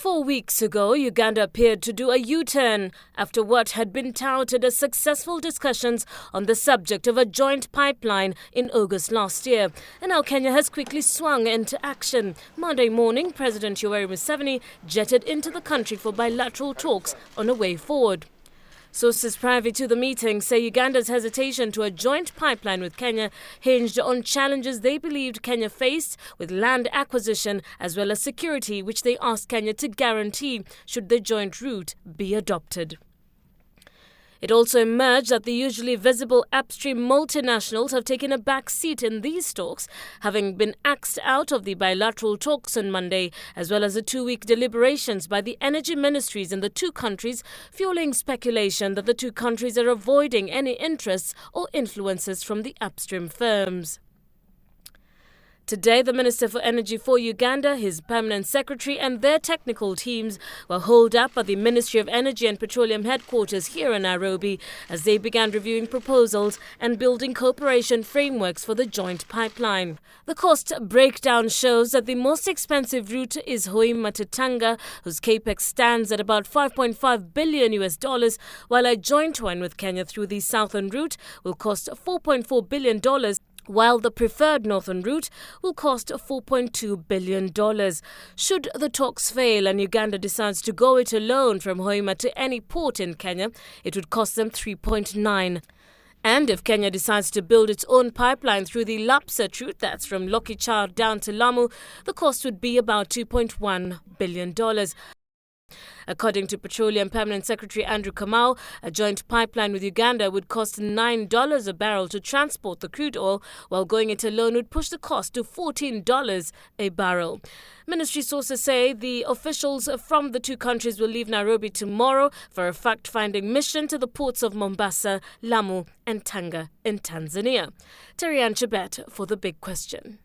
4 weeks ago, Uganda appeared to do a U-turn after what had been touted as successful discussions on the subject of a joint pipeline in August last year. And now Kenya has quickly swung into action. Monday morning, President Yoweri Museveni jetted into the country for bilateral talks on a way forward. Sources privy to the meeting say Uganda's hesitation to a joint pipeline with Kenya hinged on challenges they believed Kenya faced with land acquisition as well as security, which they asked Kenya to guarantee should the joint route be adopted. It also emerged that the usually visible upstream multinationals have taken a back seat in these talks, having been axed out of the bilateral talks on Monday, as well as the 2-week deliberations by the energy ministries in the two countries, fueling speculation that the two countries are avoiding any interests or influences from the upstream firms. Today, the Minister for Energy for Uganda, his permanent secretary and their technical teams were holed up at the Ministry of Energy and Petroleum headquarters here in Nairobi as they began reviewing proposals and building cooperation frameworks for the joint pipeline. The cost breakdown shows that the most expensive route is Hoima to Tanga, whose capex stands at about $5.5 billion, while a joint one with Kenya through the southern route will cost $4.4 billion. While the preferred northern route will cost $4.2 billion. Should the talks fail and Uganda decides to go it alone from Hoima to any port in Kenya, it would cost them $3.9. And if Kenya decides to build its own pipeline through the Lapsset route, that's from Lokichar down to Lamu, the cost would be about $2.1 billion. According to Petroleum Permanent Secretary Andrew Kamau, a joint pipeline with Uganda would cost $9 a barrel to transport the crude oil, while going it alone would push the cost to $14 a barrel. Ministry sources say the officials from the two countries will leave Nairobi tomorrow for a fact-finding mission to the ports of Mombasa, Lamu and Tanga in Tanzania. Terryanne Chebet for The Big Question.